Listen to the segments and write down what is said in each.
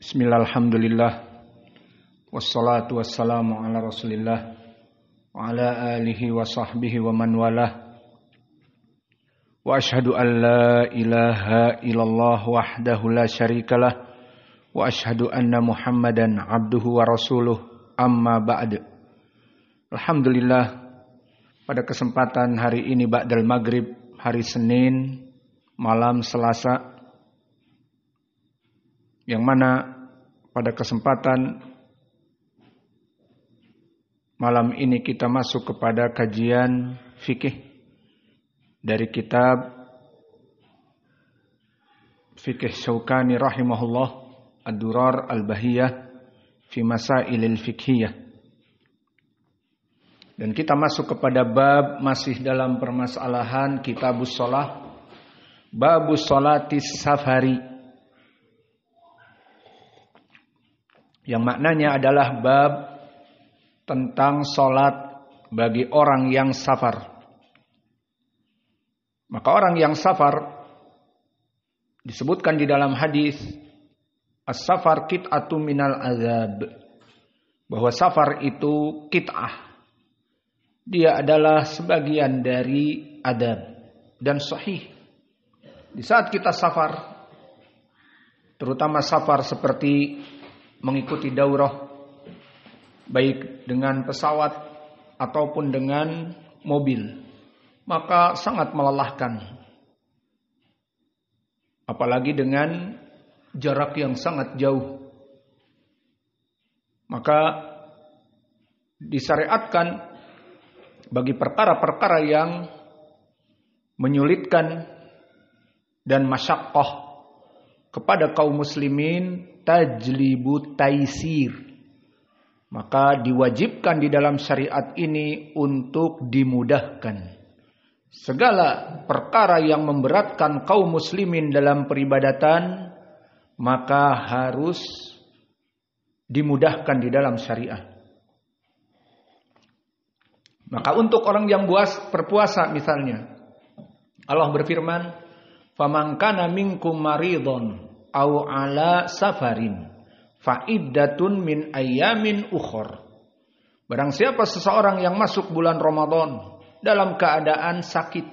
Bismillahirrahmanirrahim. Wassalatu wassalamu ala Rasulillah wa ala alihi wa sahbihi wa man walah. Wa ashhadu an la ilaha illallah wahdahu la syarikalah wa ashhadu anna Muhammadan abduhu wa rasuluh, amma ba'd. Alhamdulillah, pada kesempatan hari ini ba'dal maghrib, hari Senin, malam Selasa, yang mana pada kesempatan malam ini kita masuk kepada kajian fikih dari kitab Fikih Syaukani rahimahullah, Ad-Durar Al-Bahiyah fi Masailil Fikhiyah. Dan kita masuk kepada bab masih dalam permasalahan Kitabus Shalah, Babus Sholatis Safari, yang maknanya adalah bab tentang sholat bagi orang yang safar. Maka orang yang safar disebutkan di dalam hadis as-safar qit'atu minal azab, bahwa safar itu qit'ah, dia adalah sebagian dari adab. Dan sahih, di saat kita safar, terutama safar seperti mengikuti daurah, baik dengan pesawat ataupun dengan mobil, maka sangat melelahkan. Apalagi dengan jarak yang sangat jauh. Maka disyariatkan bagi perkara-perkara yang menyulitkan dan masyaqqah kepada kaum muslimin, tajlibu taisir, maka diwajibkan di dalam syariat ini untuk dimudahkan. Segala perkara yang memberatkan kaum muslimin dalam peribadatan, maka harus dimudahkan di dalam syariat. Maka untuk orang yang berpuasa misalnya, Allah berfirman, "Faman kana minkum maridun aw ala safarin fa iddatun min ayyamin ukhra." Barang siapa seseorang yang masuk bulan Ramadan dalam keadaan sakit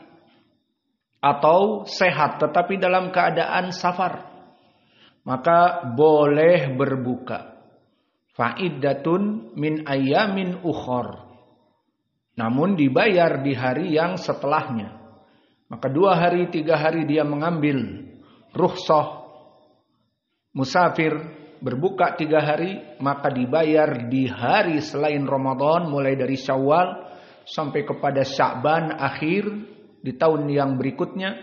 atau sehat tetapi dalam keadaan safar, maka boleh berbuka. Fa iddatun min ayyamin ukhra, namun dibayar di hari yang setelahnya. Maka 2 hari 3 hari dia mengambil rukhsah musafir, berbuka 3 hari, maka dibayar di hari selain Ramadan, mulai dari Syawal sampai kepada Sya'ban akhir di tahun yang berikutnya,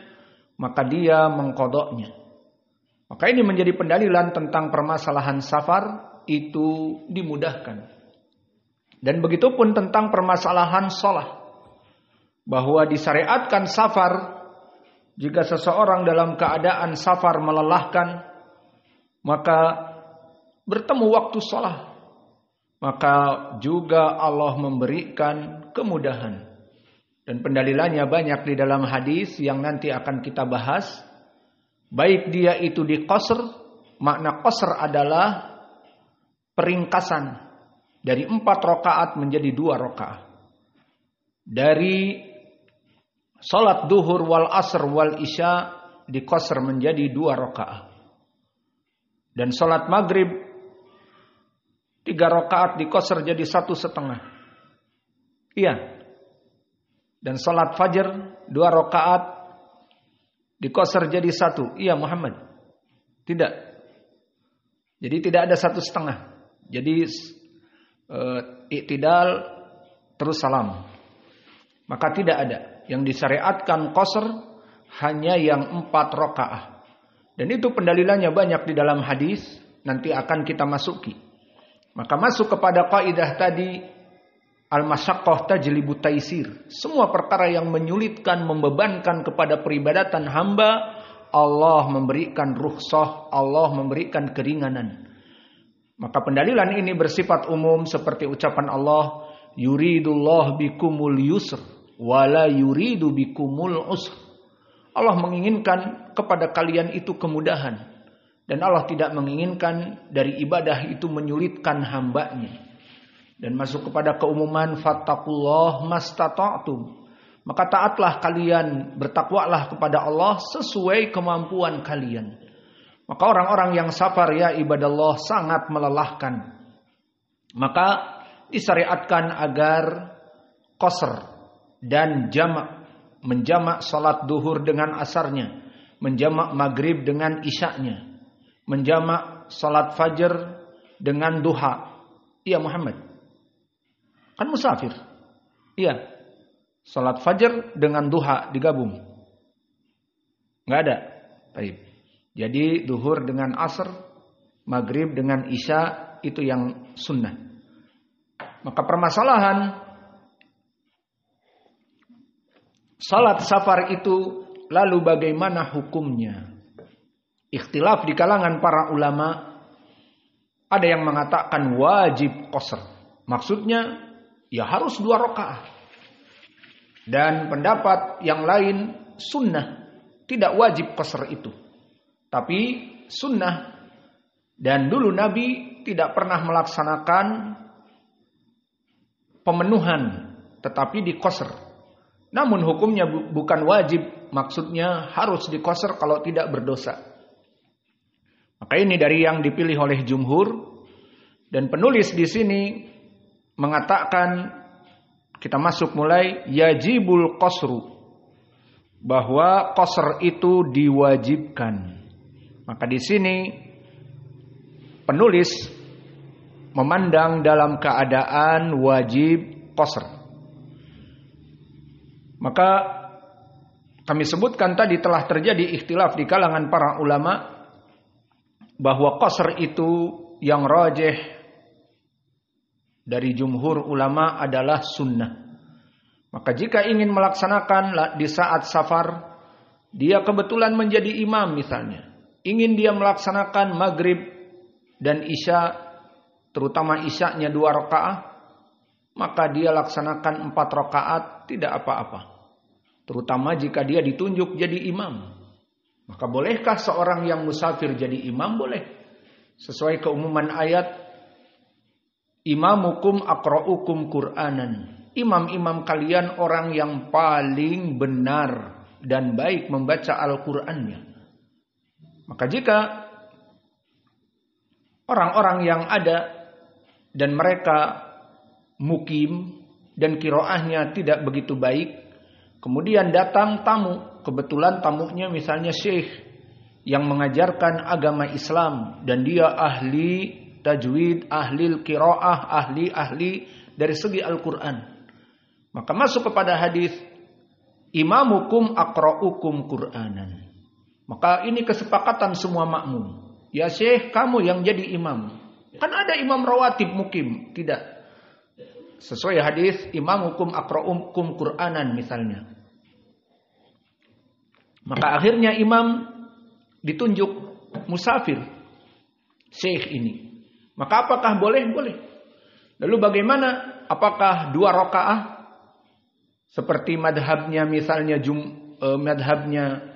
maka dia mengqadanya. Maka ini menjadi pendalilan tentang permasalahan safar itu dimudahkan. Dan begitu pun tentang permasalahan shalah, bahwa disyariatkan safar. Jika seseorang dalam keadaan safar melelahkan, maka bertemu waktu shalah, maka juga Allah memberikan kemudahan. Dan pendalilannya banyak di dalam hadis yang nanti akan kita bahas. Baik dia itu di qasr, makna qasr adalah peringkasan dari 4 rakaat menjadi 2 rakaat. Dari salat duhur wal asr wal isya di qasr menjadi 2 rakaat. Dan salat maghrib 3 rakaat di qasr jadi 1,5. Iya. Dan salat fajar 2 rakaat di qasr jadi 1. Iya Muhammad. Tidak. Jadi tidak ada 1,5. Jadi i'tidal terus salam. Maka tidak ada. Yang disyariatkan qasr hanya yang 4 rakaat. Dan itu pendalilannya banyak di dalam hadis, nanti akan kita masuki. Maka masuk kepada kaidah tadi, al-masyaqqah tajlibu taisir. Semua perkara yang menyulitkan, membebankan kepada peribadatan hamba, Allah memberikan rukhsah, Allah memberikan keringanan. Maka pendalilan ini bersifat umum seperti ucapan Allah, yuridullah bikumul yusr wala yuridu bikumul usr. Allah menginginkan kepada kalian itu kemudahan Dan Allah tidak menginginkan dari ibadah itu menyulitkan hambanya. Dan masuk kepada keumuman fattaqullah mastata'tum. Maka taatlah kalian, bertakwalah kepada Allah sesuai kemampuan kalian. Maka orang-orang yang safar ya ibadallah sangat melelahkan. Maka disyariatkan agar qasr dan jamak, menjamak salat duhur dengan asarnya, menjamak maghrib dengan isyaknya, menjamak salat fajar dengan duha. Iya Muhammad, kan musafir. Iya, salat fajar dengan duha digabung. Nggak ada. Baik. Jadi duhur dengan asar, maghrib dengan isya, itu yang sunnah. Maka permasalahan salat safar itu lalu bagaimana hukumnya? Ikhtilaf di kalangan para ulama. Ada yang mengatakan wajib qasr. Maksudnya ya harus 2 rakaat. Dan pendapat yang lain sunnah. Tidak wajib qasr itu. Tapi sunnah. Dan dulu Nabi tidak pernah melaksanakan pemenuhan. Tetapi di qasr. Namun hukumnya bukan wajib. Maksudnya harus di qasr kalau tidak berdosa. Maka ini dari yang dipilih oleh jumhur, dan penulis di sini mengatakan kita masuk mulai yajibul qasru, bahwa qasr itu diwajibkan. Maka di sini penulis memandang dalam keadaan wajib qasr. Maka kami sebutkan tadi telah terjadi ikhtilaf di kalangan para ulama bahwa qasr itu yang rajih dari jumhur ulama adalah sunnah. Maka jika ingin melaksanakan di saat safar, dia kebetulan menjadi imam misalnya, ingin dia melaksanakan maghrib dan isya, terutama isyanya 2 rakaat, maka dia laksanakan 4 rakaat, tidak apa-apa. Terutama jika dia ditunjuk jadi imam. Maka bolehkah seorang yang musafir jadi imam? Boleh. Sesuai keumuman ayat, imamukum aqra'ukum Qur'anan. Imam-imam kalian orang yang paling benar dan baik membaca Al-Qur'annya. Maka jika orang-orang yang ada dan mereka mukim dan qiraahnya tidak begitu baik, kemudian datang tamu, kebetulan tamunya misalnya syekh yang mengajarkan agama Islam dan dia ahli tajwid, ahli qiraah, ahli dari segi Al-Qur'an. Maka masuk kepada hadis imamukum aqra'ukum Qur'anan. Maka ini kesepakatan semua makmum. Ya syekh, kamu yang jadi imam. Kan ada imam rawatib mukim, tidak. Sesuai hadis imamukum aqra'ukum Qur'anan misalnya. Maka akhirnya imam ditunjuk musafir syekh ini. Maka apakah boleh? Boleh. Lalu bagaimana? Apakah 2 rakaat seperti madhabnya misalnya madhabnya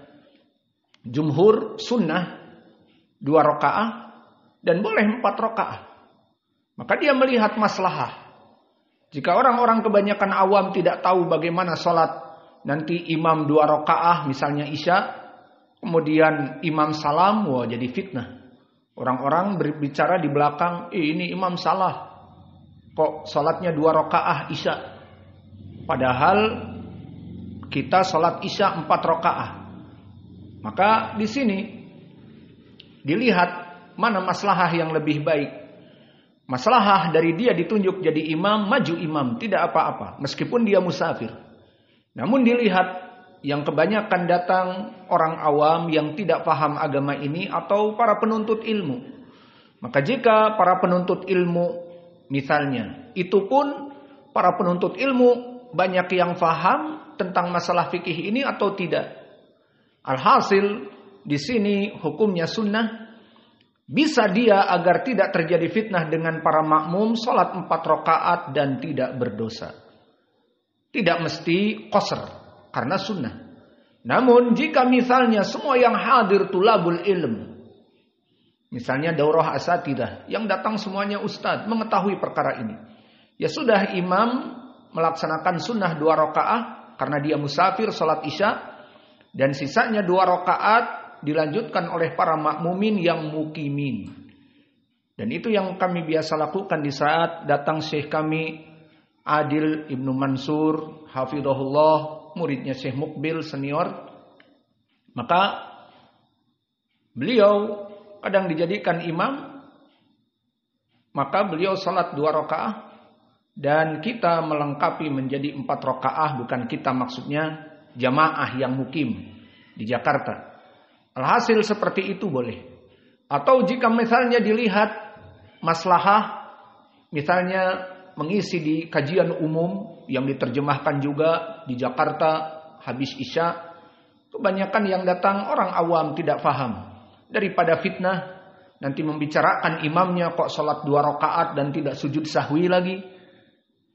jumhur sunnah 2 rakaat dan boleh 4 rakaat? Maka dia melihat maslahah. Jika orang-orang kebanyakan awam tidak tahu bagaimana sholat, nanti imam 2 rakaat misalnya isya, kemudian imam salam, wah jadi fitnah. Orang-orang berbicara di belakang, ini imam salah. Kok sholatnya 2 rakaat isya? Padahal kita sholat isya 4 rakaat. Maka di sini dilihat mana maslahah yang lebih baik. Maslahah dari dia ditunjuk jadi imam, maju imam, tidak apa-apa. Meskipun dia musafir. Namun dilihat yang kebanyakan datang orang awam yang tidak paham agama ini atau para penuntut ilmu. Maka jika para penuntut ilmu misalnya, itu pun para penuntut ilmu banyak yang paham tentang masalah fikih ini atau tidak. Alhasil di sini hukumnya sunnah. Bisa dia agar tidak terjadi fitnah dengan para makmum salat 4 rakaat dan tidak berdosa. Tidak mesti qasr karena sunnah. Namun jika misalnya semua yang hadir tulabul ilm, Misalnya daurah asatidah, yang datang semuanya ustadz, mengetahui perkara ini. Ya sudah, imam melaksanakan sunnah 2 rakaat karena dia musafir sholat isya, dan sisanya 2 rakaat dilanjutkan oleh para makmumin yang mukimin. Dan itu yang kami biasa lakukan di saat datang syekh kami Adil Ibnu Mansur hafizahullah, muridnya Syekh Mukbil senior. Maka beliau kadang dijadikan imam, maka beliau salat 2 rakaat dan kita melengkapi menjadi 4 rakaat, bukan kita maksudnya jamaah yang mukim di Jakarta. Alhasil seperti itu boleh. Atau jika misalnya dilihat maslahah, misalnya mengisi di kajian umum yang diterjemahkan juga di Jakarta habis isya, kebanyakan yang datang orang awam tidak paham. Daripada fitnah, nanti membicarakan imamnya kok sholat 2 rakaat dan tidak sujud sahwi lagi.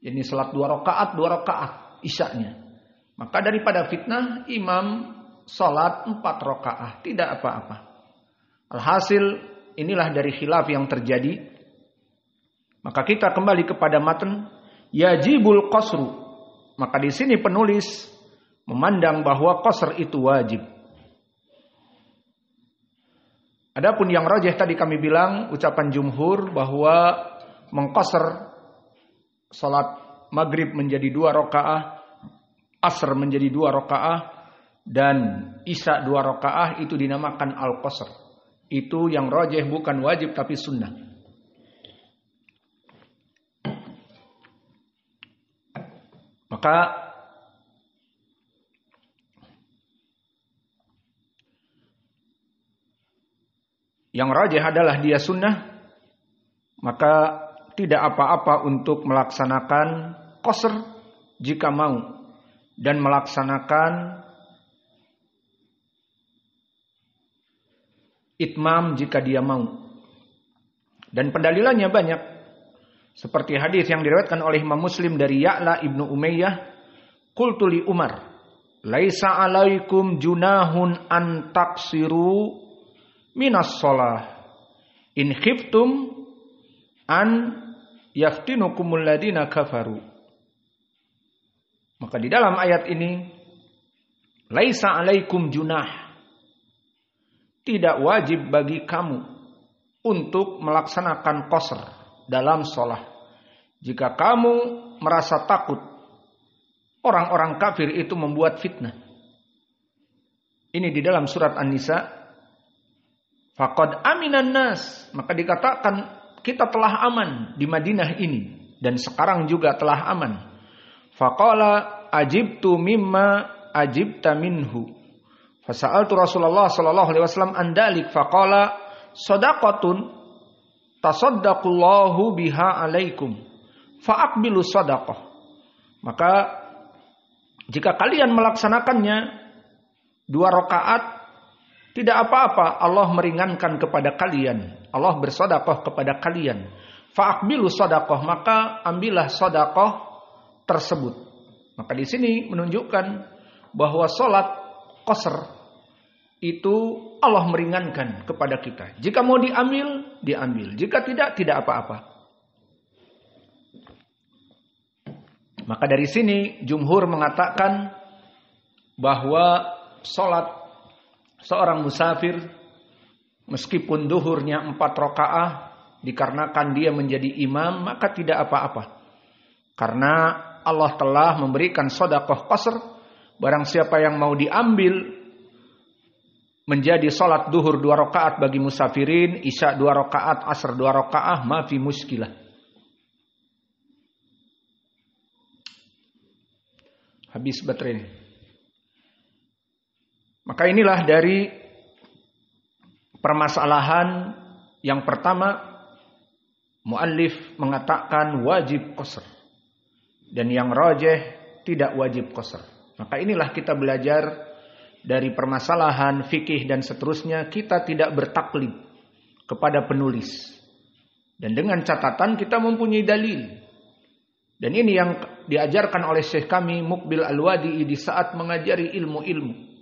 Ini sholat 2 rakaat, 2 rakaat isyanya. Maka daripada fitnah, imam sholat 4 rakaat, tidak apa-apa. Alhasil, inilah dari khilaf yang terjadi. Maka kita kembali kepada matan yajibul qasru. Maka di sini penulis memandang bahwa qasr itu wajib. Adapun yang rajih tadi kami bilang ucapan jumhur bahwa mengqasr salat maghrib menjadi 2 rakaat, asr menjadi 2 rakaat, dan isya 2 rakaat itu dinamakan al-qasr. Itu yang rajih, bukan wajib tapi sunnah. Maka yang rajih adalah dia sunnah, maka tidak apa-apa untuk melaksanakan qasr jika mau, dan melaksanakan itmam jika dia mau. Dan pendalilannya banyak. Seperti hadis yang diriwayatkan oleh Imam Muslim dari Ya'la ibnu Umayyah, qultu li Umar, laisa alaikum junahun an taqsiru minas shalah in khiftum an yaftinukumul ladina kafaru. Maka di dalam ayat ini laisa alaikum junah, tidak wajib bagi kamu untuk melaksanakan qasr dalam shalah jika kamu merasa takut orang-orang kafir itu membuat fitnah. Ini di dalam surat An-Nisa. Faqad aminan nas, maka dikatakan kita telah aman di Madinah ini dan sekarang juga telah aman. Faqala ajibtu mimma ajibta minhu. Fasa'altu Rasulullah sallallahu alaihi wasallam an dalik faqala shadaqatun tasaddaqullahu biha alaikum fa'aqbilu shadaqah. Maka jika kalian melaksanakannya 2 rakaat, tidak apa-apa, Allah meringankan kepada kalian. Allah bersedekah kepada kalian. Fa'aqbilu sedekah, maka ambillah sedekah tersebut. Maka di sini menunjukkan bahwa salat qasr itu Allah meringankan kepada kita. Jika mau diambil, diambil. Jika tidak, tidak apa-apa. Maka dari sini jumhur mengatakan bahwa salat seorang musafir meskipun duhurnya 4 rakaat dikarenakan dia menjadi imam, maka tidak apa-apa. Karena Allah telah memberikan sedekah qasr, barang siapa yang mau diambil menjadi salat duhur 2 rakaat bagi musafirin, isya 2 rakaat, asr 2 rakaat, ma fi muskilah. Habis baterai. Maka inilah dari permasalahan yang pertama, muallif mengatakan wajib qasr dan yang rajih tidak wajib qasr. Maka inilah kita belajar dari permasalahan fikih dan seterusnya, kita tidak bertaklid kepada penulis. Dan dengan catatan kita mempunyai dalil. Dan ini yang diajarkan oleh Syekh kami Mukbil Al-Wadi'i di saat mengajari ilmu-ilmu.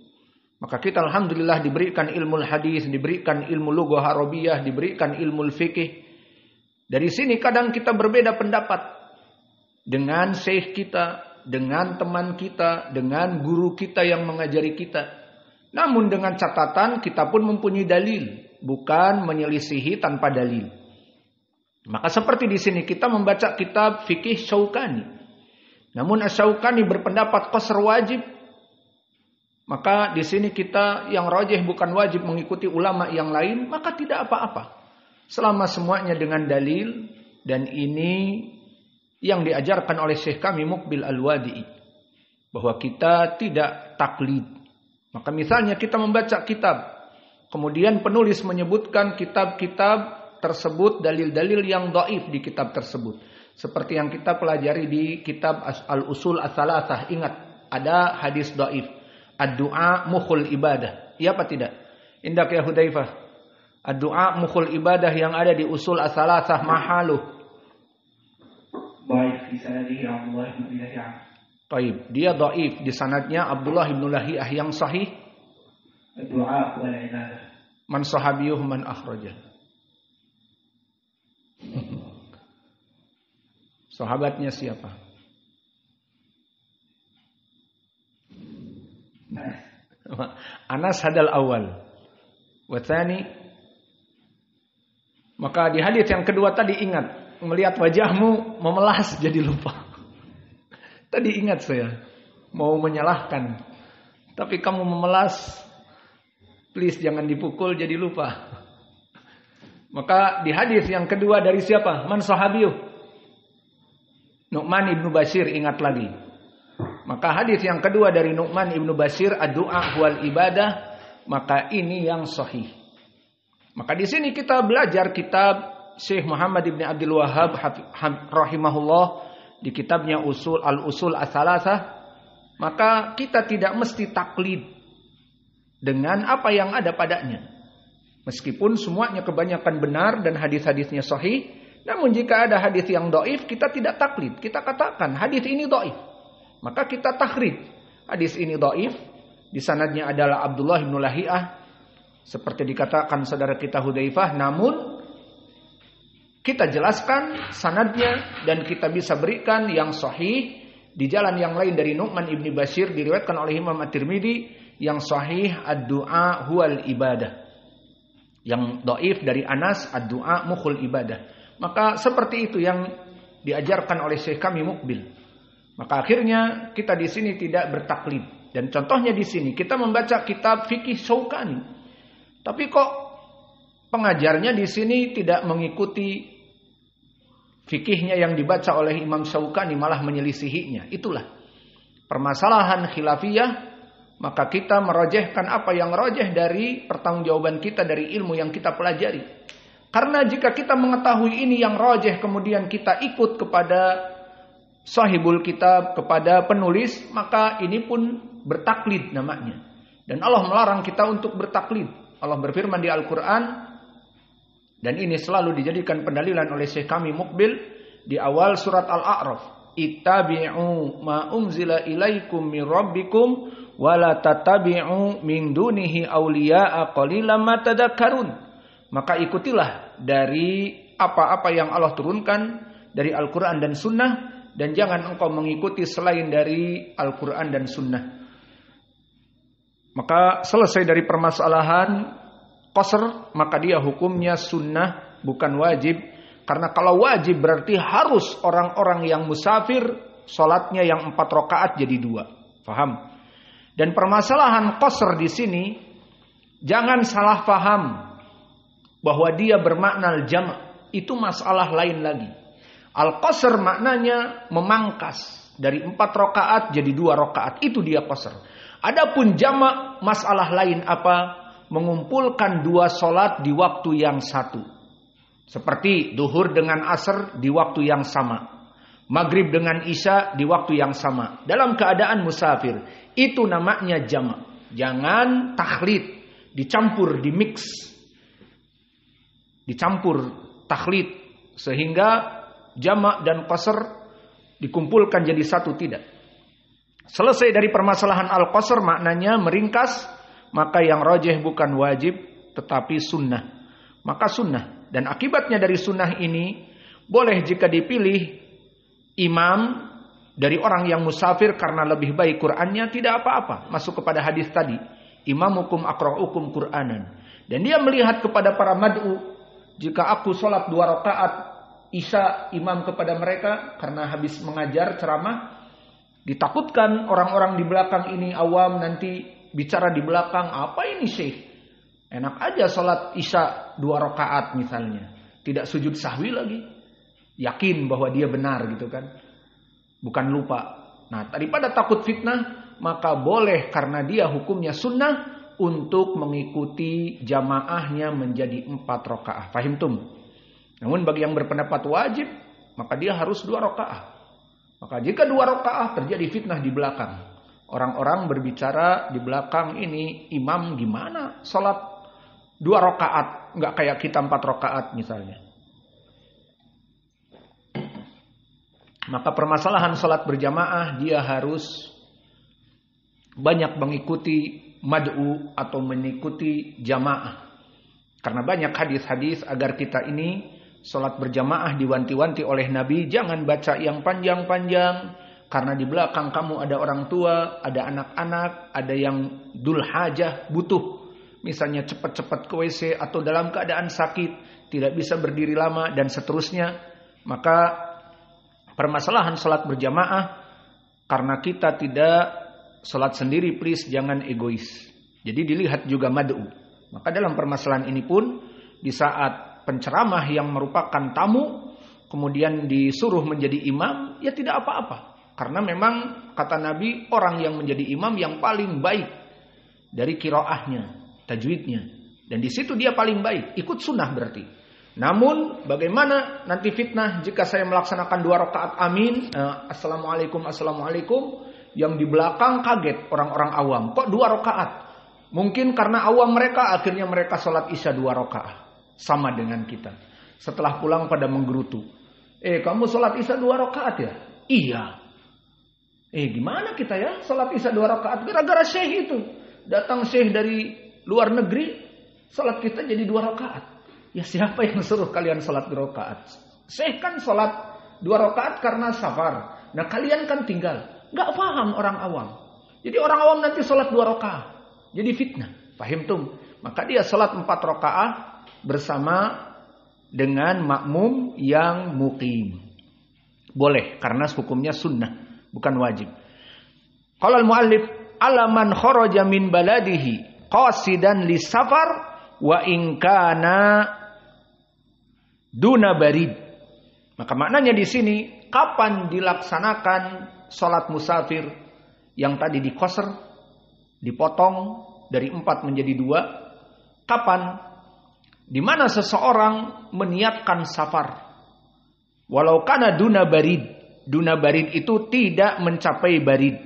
Maka kita alhamdulillah diberikan ilmu hadis, diberikan ilmu lughah Arabiyah, diberikan ilmu fikih. Dari sini kadang kita berbeda pendapat dengan syekh kita, dengan teman kita, dengan guru kita yang mengajari kita. Namun dengan catatan kita pun mempunyai dalil, bukan menyelisihi tanpa dalil. Maka seperti di sini kita membaca kitab fikih Syaukani. Namun Asy-Syaukani berpendapat qasr wajib. Maka di sini kita yang rajih bukan wajib mengikuti ulama yang lain, maka tidak apa-apa. Selama semuanya dengan dalil, dan ini yang diajarkan oleh Syekh kami Muqbil Al-Wadi'i, bahwa kita tidak taklid. Maka misalnya kita membaca kitab, kemudian penulis menyebutkan kitab-kitab tersebut, dalil-dalil yang dhaif di kitab tersebut. Seperti yang kita pelajari di kitab Al-Usul Ats-Tsalatsah. Ingat, ada hadis dhaif. Ad-du'a mukhul ibadah. Iya apa tidak? Indak ya Hudzaifah. Ad-du'a mukhul ibadah yang ada di Usul Ats-Tsalatsah mahaluh. Baik, di sanadih Abdullah bin Lahiyah. Baik, dia dhaif di sanadnya Abdullah bin Lahiyah yang sahih. Ad-du'a wal ibadah. Man sahabiyuh man akhraja. Sahabatnya siapa? Anas hadal awal. Wathani. Maka di hadis yang kedua tadi ingat, melihat wajahmu memelas jadi lupa. Tadi ingat saya mau menyalahkan, tapi kamu memelas, please jangan dipukul jadi lupa. Maka di hadis yang kedua dari siapa? Man sahabiyuh? Nu'man ibnu Bashir, ingat lagi. Maka hadis yang kedua dari Nu'man ibnu Bashir, ad-du'a wal ibadah, maka ini yang sahih. Maka di sini kita belajar kitab Syekh Muhammad ibn Abdul Wahhab rahimahullah di kitabnya Al-Usul Ats-Tsalatsah. Maka kita tidak mesti taklid dengan apa yang ada padanya. Meskipun semuanya kebanyakan benar dan hadis-hadisnya sahih, namun jika ada hadis yang dhaif, kita tidak taklid. Kita katakan hadis ini dhaif. Maka kita takhrij. Hadis ini dhaif. Di sanadnya adalah Abdullah bin Lahiyah. Seperti dikatakan saudara kita Hudzaifah. Namun kita jelaskan sanadnya. Dan kita bisa berikan yang sahih. Di jalan yang lain dari Nu'man ibn Bashir. Diriwayatkan oleh Imam At-Tirmidzi. Yang sahih ad-du'a huwal ibadah. Yang dhaif dari Anas ad-du'a mukhul ibadah. Maka seperti itu yang diajarkan oleh Syekh kami Muqbil. Maka akhirnya kita di sini tidak bertaklid. Dan contohnya di sini kita membaca kitab fikih Syaukani. Tapi kok pengajarnya di sini tidak mengikuti fikihnya yang dibaca oleh Imam Syaukani, malah menyelisihinya. Itulah permasalahan khilafiyah. Maka kita merojehkan apa yang rojeh dari pertanggungjawaban kita dari ilmu yang kita pelajari. Karena jika kita mengetahui ini yang rojeh, kemudian kita ikut kepada sahibul kitab, kepada penulis, maka ini pun bertaklid namanya. Dan Allah melarang kita untuk bertaklid. Allah berfirman di Al-Quran, dan ini selalu dijadikan pendalilan oleh Syekh kami Muqbil di awal surat Al-A'raf. Ittabi'u ma unzila ilaikum min rabbikum wa la tattabi'u min dunihi awliya'a qalilan ma tadhakkarun. Maka ikutilah dari apa-apa yang Allah turunkan dari Al-Quran dan Sunnah, dan jangan engkau mengikuti selain dari Al-Quran dan Sunnah. Maka selesai dari permasalahan qasr, maka dia hukumnya sunnah bukan wajib. Karena kalau wajib berarti harus orang-orang yang musafir sholatnya yang 4 rakaat jadi 2. Faham? Dan permasalahan qasr di sini jangan salah faham bahwa dia bermakna al-jam'. Itu masalah lain lagi. Al-qasr maknanya memangkas dari 4 rakaat jadi 2 rakaat. Itu dia qasr. Adapun jama' masalah lain apa? Mengumpulkan 2 sholat di waktu yang satu. Seperti duhur dengan asar di waktu yang sama. Maghrib dengan isya di waktu yang sama. Dalam keadaan musafir. Itu namanya jama'. Jangan takhlid. Dicampur, dimix. Dicampur, takhlid. Sehingga jama' dan qasr dikumpulkan jadi satu, tidak. Selesai dari permasalahan al-qasr maknanya meringkas, maka yang rajih bukan wajib tetapi sunnah. Maka sunnah. Dan akibatnya dari sunnah ini, boleh jika dipilih imam dari orang yang musafir karena lebih baik Qur'annya, tidak apa-apa. Masuk kepada hadis tadi, imamukum aqra'ukum Qur'anan. Dan dia melihat kepada para mad'u, jika aku sholat 2 rakaat isya imam kepada mereka karena habis mengajar ceramah, ditakutkan orang-orang di belakang ini awam nanti bicara di belakang, apa ini syekh? Enak aja sholat isya 2 rakaat misalnya, tidak sujud sahwi lagi. Yakin bahwa dia benar gitu kan, bukan lupa. Nah, daripada takut fitnah, maka boleh karena dia hukumnya sunnah untuk mengikuti jamaahnya menjadi 4 rakaat. Fahim tum? Namun bagi yang berpendapat wajib, maka dia harus 2 rakaat. Maka jika 2 rakaat terjadi fitnah di belakang, orang-orang berbicara di belakang ini, imam gimana sholat 2 rakaat, nggak kayak kita 4 rakaat misalnya. Maka permasalahan sholat berjamaah, dia harus banyak mengikuti mad'u atau mengikuti jamaah. Karena banyak hadis-hadis agar kita ini sholat berjamaah diwanti-wanti oleh Nabi, jangan baca yang panjang-panjang. Karena di belakang kamu ada orang tua, ada anak-anak, ada yang dul hajah, butuh. Misalnya cepat-cepat ke WC atau dalam keadaan sakit, tidak bisa berdiri lama dan seterusnya. Maka permasalahan sholat berjamaah, karena kita tidak sholat sendiri, please jangan egois. Jadi dilihat juga mad'u. Maka dalam permasalahan ini pun, di saat penceramah yang merupakan tamu, kemudian disuruh menjadi imam, ya tidak apa-apa. Karena memang kata Nabi, orang yang menjadi imam yang paling baik dari qiraahnya, tajwidnya. Dan di situ dia paling baik, ikut sunnah berarti. Namun bagaimana nanti fitnah jika saya melaksanakan 2 rakaat amin, assalamualaikum, assalamualaikum, yang di belakang kaget orang-orang awam. Kok 2 rakaat? Mungkin karena awam mereka, akhirnya mereka sholat isya 2 rakaat. Sama dengan kita. Setelah pulang pada menggerutu. Kamu sholat isya 2 rakaat ya? Iya. Gimana kita ya sholat isya 2 rakaat? Gara-gara syekh itu. Datang syekh dari luar negeri, sholat kita jadi 2 rakaat. Ya siapa yang suruh kalian sholat 2 rakaat? Syekh kan sholat 2 rakaat karena safar. Nah kalian kan tinggal. Gak paham orang awam. Jadi orang awam nanti sholat 2 rakaat. Jadi fitnah. Fahim tum? Maka dia sholat 4 rakaat bersama dengan makmum yang muqim. Boleh karena hukumnya sunnah, bukan wajib. Qala al-muallif, alaman kharaja min baladihi qasidan li safar wa in kana duna barid. Maka maknanya di sini, kapan dilaksanakan sholat musafir yang tadi dikosr, dipotong dari 4 menjadi 2? Kapan? Di mana seseorang meniatkan safar, walau kana duna barid. Duna barid itu tidak mencapai barid.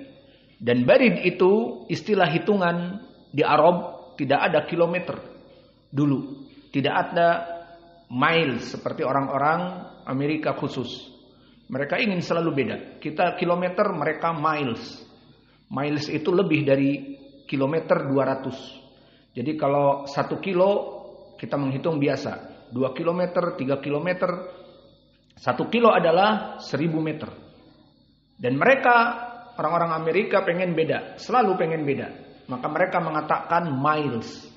Dan barid itu istilah hitungan di Arab, tidak ada kilometer dulu. Tidak ada miles seperti orang-orang Amerika khusus. Mereka ingin selalu beda. Kita kilometer, mereka miles. Miles itu lebih dari kilometer 200. Jadi kalau 1 kilo kita menghitung biasa. 2 kilometer, 3 kilometer. 1 kilo adalah 1000 meter. Dan mereka, orang-orang Amerika pengen beda. Selalu pengen beda. Maka mereka mengatakan miles.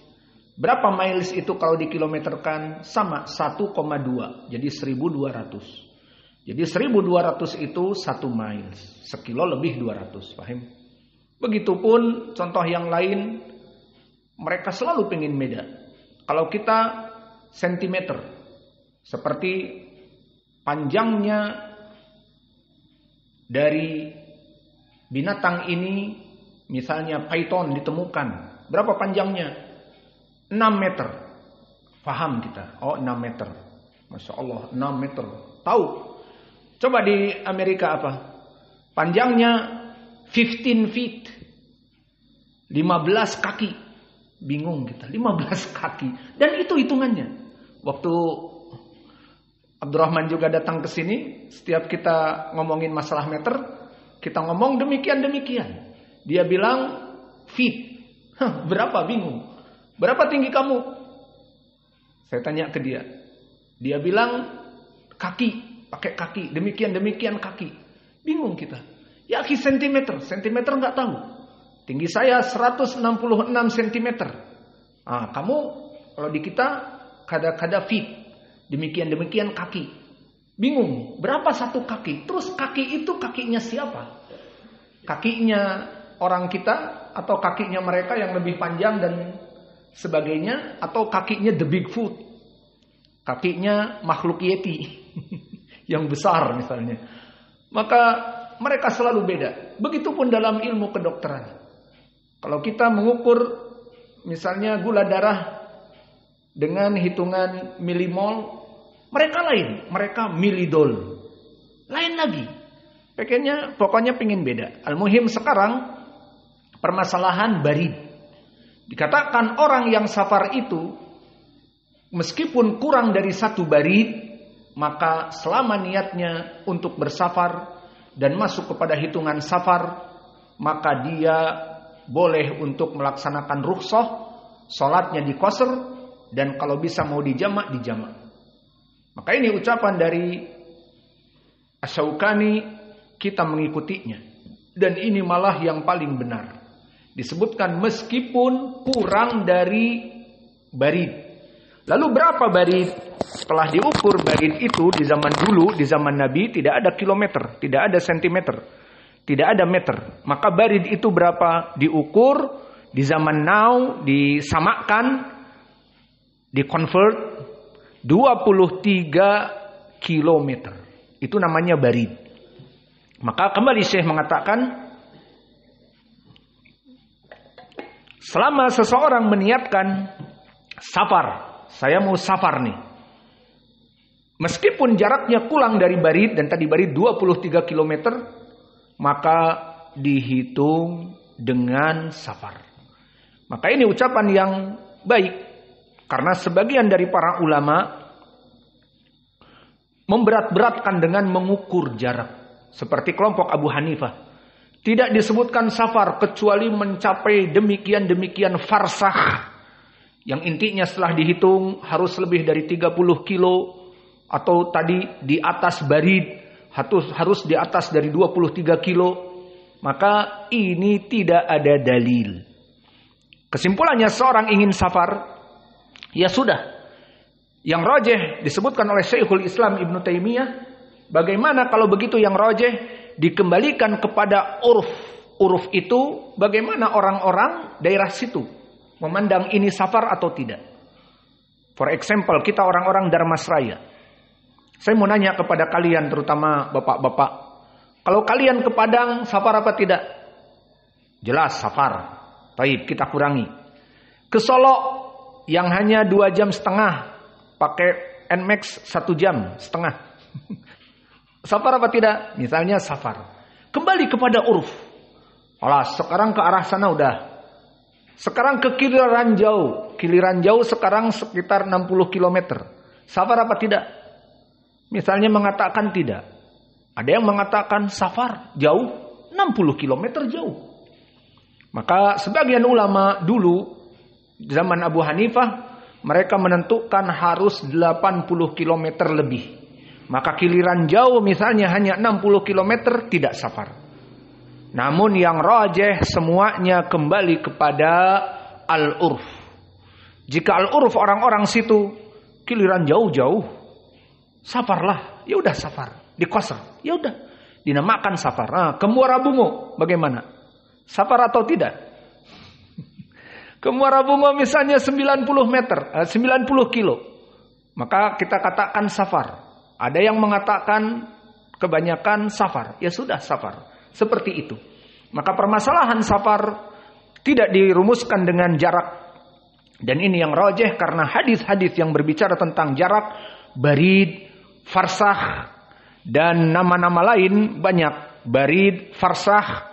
Berapa miles itu kalau dikilometerkan? Sama 1,2. Jadi 1200. Jadi 1200 itu 1 miles. Sekilo lebih 200. Paham? Begitupun contoh yang lain. Mereka selalu pengen beda. Kalau kita sentimeter. Seperti panjangnya dari binatang ini, misalnya python ditemukan. Berapa panjangnya? 6 meter. Faham kita? Oh 6 meter. Masya Allah 6 meter. Tahu? Coba di Amerika apa? Panjangnya 15 feet. 15 kaki. Bingung kita. 15 kaki. Dan itu hitungannya. Waktu Abdurrahman juga datang ke sini. Setiap kita ngomongin masalah meter, kita ngomong demikian-demikian. Dia bilang feet. Hah, berapa? Bingung. Berapa tinggi kamu? Saya tanya ke dia. Dia bilang kaki, pakai kaki, demikian kaki. Bingung kita. Ya sentimeter nggak tahu. Tinggi saya 166 cm. Ah, kamu kalau di kita kada feet. Demikian kaki. Bingung, berapa satu kaki? Terus kaki itu kakinya siapa? Kakinya orang kita atau kakinya mereka yang lebih panjang dan sebagainya, atau kakinya the Bigfoot? Kakinya makhluk Yeti yang besar misalnya. Maka mereka selalu beda. Begitupun dalam ilmu kedokteran. Kalau kita mengukur misalnya gula darah dengan hitungan milimol, mereka lain, mereka milidol. Lain lagi. Pokoknya pingin beda. Al-muhim sekarang permasalahan barid. Dikatakan orang yang safar itu meskipun kurang dari 1 barid, maka selama niatnya untuk bersafar dan masuk kepada hitungan safar, maka dia boleh untuk melaksanakan rukhsah, salatnya diqasr, dan kalau bisa mau dijamak, dijamak. Maka ini ucapan dari Asy-Syaukani, kita mengikutinya. Dan ini malah yang paling benar. Disebutkan meskipun kurang dari barid. Lalu berapa barid? Setelah diukur barid itu di zaman dulu, di zaman Nabi, tidak ada kilometer, tidak ada sentimeter, tidak ada meter. Maka barid itu berapa? Diukur, di zaman now, disamakan, dikonvert, 23 kilometer. Itu namanya barid. Maka kembali Syekh mengatakan, selama seseorang meniatkan safar, saya mau safar nih, meskipun jaraknya kurang dari barid, dan tadi barid 23 kilometer, maka dihitung dengan safar. Maka ini ucapan yang baik. Karena sebagian dari para ulama memberat-beratkan dengan mengukur jarak. Seperti kelompok Abu Hanifah. Tidak disebutkan safar kecuali mencapai demikian farsakh. Yang intinya setelah dihitung harus lebih dari 30 kilo. Atau tadi di atas barid harus di atas dari 23 kilo. Maka ini tidak ada dalil. Kesimpulannya seorang ingin safar, ya sudah. Yang rajih disebutkan oleh Syekhul Islam Ibn Taimiyah. Bagaimana kalau begitu yang rajih dikembalikan kepada uruf. Uruf itu bagaimana orang-orang daerah situ memandang ini safar atau tidak. For example, kita orang-orang Darmasraya. Saya mau nanya kepada kalian, terutama bapak-bapak. Kalau kalian ke Padang, safar apa tidak? Jelas safar. Baik, kita kurangi. Ke Solo yang hanya 2,5 jam, pakai NMAX 1,5 jam. Safar apa tidak? Misalnya safar. Kembali kepada uruf. Alas, sekarang ke arah sana udah. Sekarang ke Kiliran Jauh. Kiliran Jauh sekarang sekitar 60 km. Safar apa tidak? Misalnya mengatakan tidak. Ada yang mengatakan safar jauh, 60 km jauh. Maka sebagian ulama dulu zaman Abu Hanifah, mereka menentukan harus 80 km lebih. Maka Kiliran Jauh misalnya hanya 60 km tidak safar. Namun yang rajih semuanya kembali kepada al-urf. Jika al-urf orang-orang situ Kiliran Jauh-jauh, safarlah, ya udah safar, diqasr, ya udah dinamakan safar. Nah, ke Muara Bungo bagaimana? Safar atau tidak? Ke Muara Bungo misalnya 90 kilo. Maka kita katakan safar. Ada yang mengatakan kebanyakan safar. Ya sudah safar. Seperti itu. Maka permasalahan safar tidak dirumuskan dengan jarak. Dan ini yang rajih karena hadis-hadis yang berbicara tentang jarak, barid, farsakh, dan nama-nama lain banyak. Barid, farsakh,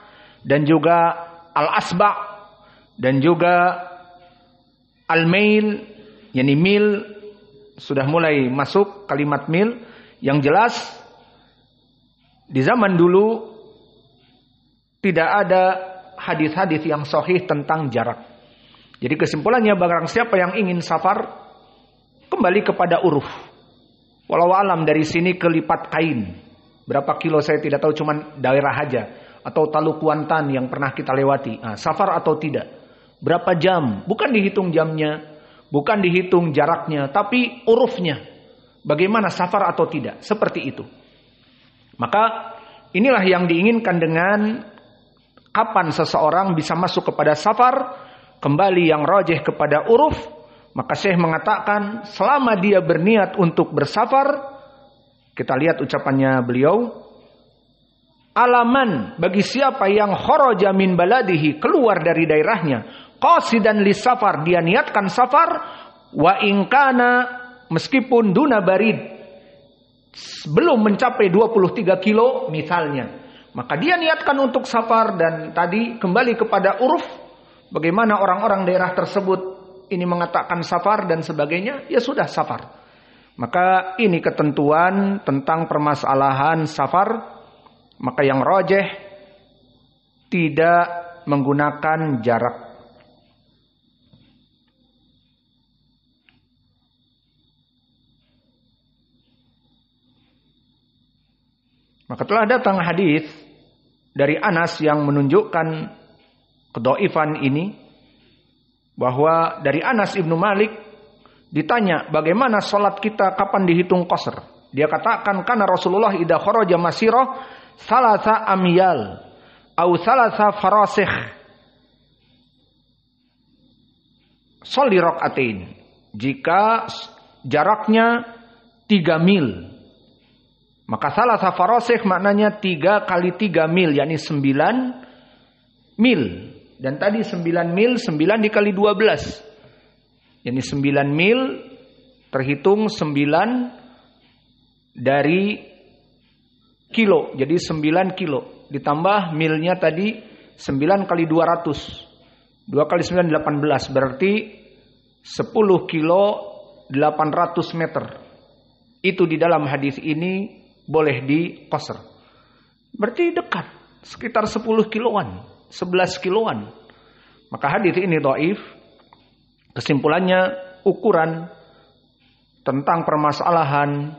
dan juga al-asba' dan juga al-mail, yakni mil, sudah mulai masuk kalimat mil. Yang jelas di zaman dulu tidak ada hadis-hadis yang sahih tentang jarak. Jadi kesimpulannya, barang siapa yang ingin safar, kembali kepada uruf. Walau alam dari sini ke Lipat Kain. Berapa kilo saya tidak tahu, cuman daerah aja. Atau Talu Kuantan yang pernah kita lewati. Nah, safar atau tidak? Berapa jam? Bukan dihitung jamnya, bukan dihitung jaraknya, tapi urufnya. Bagaimana safar atau tidak? Seperti itu. Maka inilah yang diinginkan dengan kapan seseorang bisa masuk kepada safar, kembali yang rajih kepada uruf. Maka Syekh mengatakan selama dia berniat untuk bersafar, kita lihat ucapannya beliau, alaman bagi siapa yang kharaja min baladihi, keluar dari daerahnya, qasidan lis safar, dia niatkan safar, wa in kana, meskipun duna barid, belum mencapai 23 kilo misalnya, maka dia niatkan untuk safar. Dan tadi kembali kepada uruf, bagaimana orang-orang daerah tersebut ini mengatakan safar dan sebagainya, ya sudah safar. Maka ini ketentuan tentang permasalahan safar. Maka yang rajih tidak menggunakan jarak. Maka telah datang hadis dari Anas yang menunjukkan kedhaifan ini, bahwa dari Anas ibnu Malik ditanya bagaimana sholat kita kapan dihitung qasr. Dia katakan karena Rasulullah idza kharaja masirah salasa amyal au salasa farasikh sholli rakaatain, jika jaraknya 3 mil, maka salasa farasikh maknanya 3 kali 3 mil, yakni 9 mil. Dan tadi 9 mil, 9 dikali 12. Yani 9 mil terhitung 9 dari kilo. Jadi 9 kilo. Ditambah milnya tadi 9 kali 200. 2 kali 9 18. Berarti 10 kilo 800 meter. Itu di dalam hadis ini boleh diqasr. Berarti dekat. Sekitar 10 kiloan. 11 kiloan. Maka hadis ini dhaif. Kesimpulannya, ukuran tentang permasalahan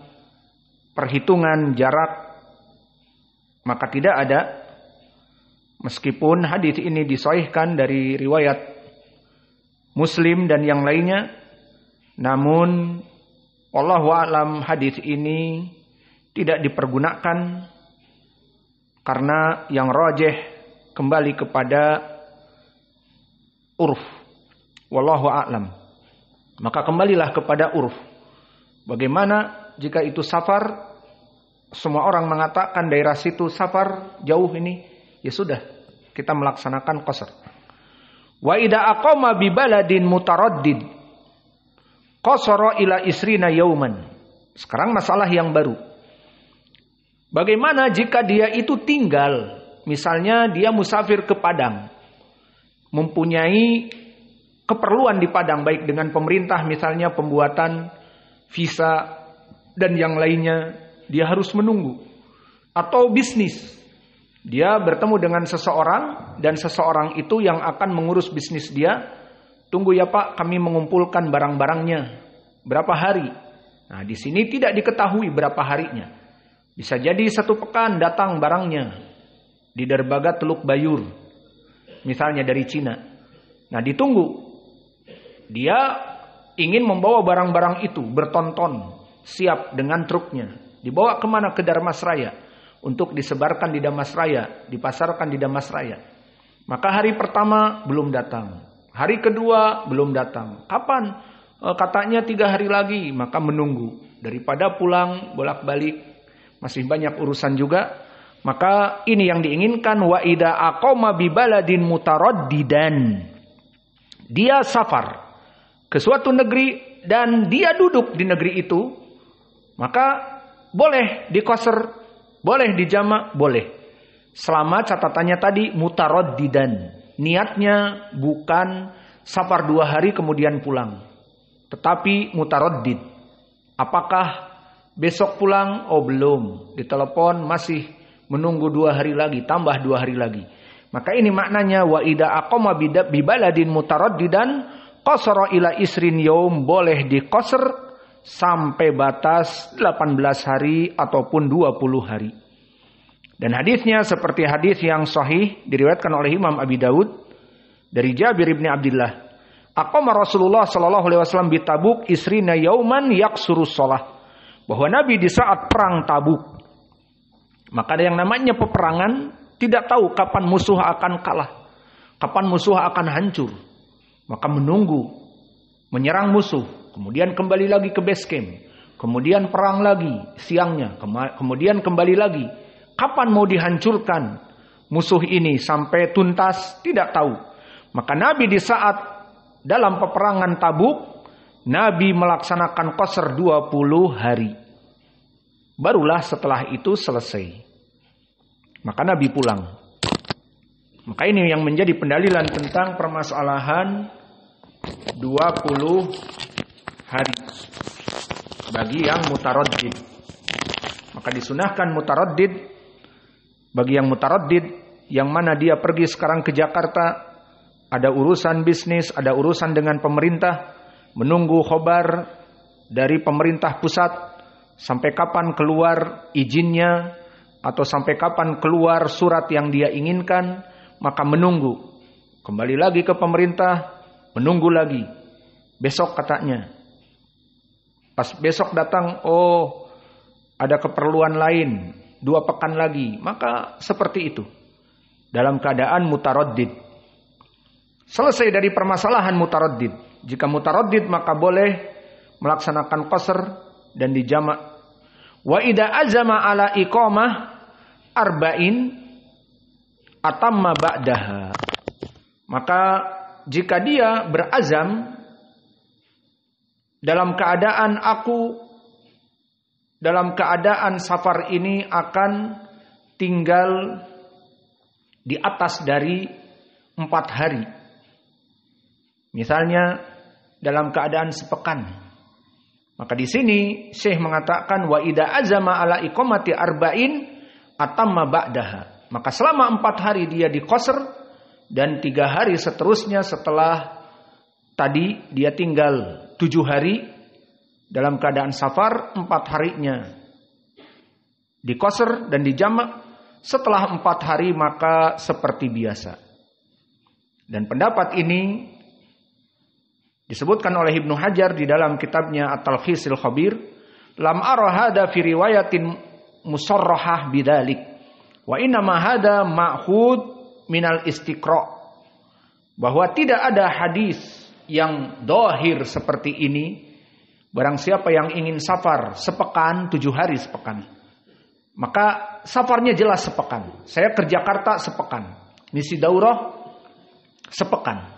perhitungan jarak maka tidak ada, meskipun hadis ini disahihkan dari riwayat Muslim dan yang lainnya. Namun wallahu a'lam hadis ini tidak dipergunakan karena yang rajih kembali kepada uruf. Wallahu a'lam. Maka kembalilah kepada uruf. Bagaimana jika itu safar? Semua orang mengatakan daerah situ safar, jauh ini. Ya sudah, kita melaksanakan qasr. Wa idza aqama bi baladin mutaraddid qasara ila isrina yauman. Sekarang masalah yang baru. Bagaimana jika dia itu tinggal, misalnya dia musafir ke Padang, mempunyai keperluan di Padang, baik dengan pemerintah misalnya pembuatan visa dan yang lainnya, dia harus menunggu. Atau bisnis, dia bertemu dengan seseorang dan seseorang itu yang akan mengurus bisnis dia, tunggu ya Pak, kami mengumpulkan barang-barangnya, berapa hari. Nah di sini tidak diketahui berapa harinya. Bisa jadi 1 pekan datang barangnya di derbaga Teluk Bayur, misalnya dari Cina. Nah ditunggu. Dia ingin membawa barang-barang itu bertonton, siap dengan truknya. Dibawa kemana? Ke Dharmasraya. Untuk disebarkan di Dharmasraya, dipasarkan di Dharmasraya. Maka hari pertama belum datang. Hari kedua belum datang. Kapan? Katanya 3 hari lagi. Maka menunggu. Daripada pulang bolak-balik, masih banyak urusan juga. Maka ini yang diinginkan, wa idza aqama bi baladin mutaraddidan. Dia safar ke suatu negeri dan dia duduk di negeri itu, maka boleh diqasr, boleh dijamak, boleh. Selama catatannya tadi mutaraddidan. Niatnya bukan safar 2 hari kemudian pulang, tetapi mutaraddid. Apakah besok pulang? Oh belum. Ditelepon masih menunggu 2 hari lagi, tambah 2 hari lagi. Maka ini maknanya wa idza aqama bi baladin mutaraddidan qasara ila isrin yaum, boleh diqasr sampai batas 18 hari ataupun 20 hari. Dan hadisnya seperti hadis yang sahih diriwayatkan oleh Imam Abi Daud dari Jabir bin Abdullah. Aqama Rasulullah sallallahu alaihi wasallam bi Tabuk isrina yauman yaqsurus shalah. Bahwa Nabi di saat perang Tabuk, maka ada yang namanya peperangan, tidak tahu kapan musuh akan kalah, kapan musuh akan hancur. Maka menunggu, menyerang musuh, kemudian kembali lagi ke base camp, kemudian perang lagi siangnya, kemudian kembali lagi. Kapan mau dihancurkan musuh ini sampai tuntas, tidak tahu. Maka Nabi di saat dalam peperangan Tabuk, Nabi melaksanakan qasr 20 hari. Barulah setelah itu selesai. Maka Nabi pulang. Maka ini yang menjadi pendalilan tentang permasalahan 20 hari bagi yang mutaraddid. Maka disunahkan mutaraddid bagi yang mutaraddid, yang mana dia pergi sekarang ke Jakarta, ada urusan bisnis, ada urusan dengan pemerintah, menunggu khobar dari pemerintah pusat, sampai kapan keluar izinnya, atau sampai kapan keluar surat yang dia inginkan, maka menunggu. Kembali lagi ke pemerintah, menunggu lagi. Besok katanya. Pas besok datang, oh ada keperluan lain, 2 pekan lagi. Maka seperti itu. Dalam keadaan mutaraddid. Selesai dari permasalahan mutaraddid. Jika mutaraddid maka boleh melaksanakan qasr dan dijamak. Wa idza azama ala iqamah arba'in atamma ba'daha. Maka jika dia berazam dalam keadaan safar ini akan tinggal di atas dari 4 hari. Misalnya dalam keadaan sepekan. Maka di sini Syekh mengatakan wa idza azama ala iqamati arba'in atamma ba'daha. Maka selama 4 hari dia diqasr dan 3 hari seterusnya setelah tadi dia tinggal 7 hari dalam keadaan safar, 4 harinya diqasr dan dijamak. Setelah 4 hari maka seperti biasa. Dan pendapat ini disebutkan oleh Ibnu Hajar di dalam kitabnya At-Talkhisil Khabir, lam ara hada fi riwayatin musarrahah bidzalik wa inna ma hada ma'khud minal istiqra, bahwa tidak ada hadis yang dohir seperti ini. Barang siapa yang ingin safar sepekan, 7 hari sepekan, maka safarnya jelas sepekan. Saya ke Jakarta sepekan, misi daurah sepekan,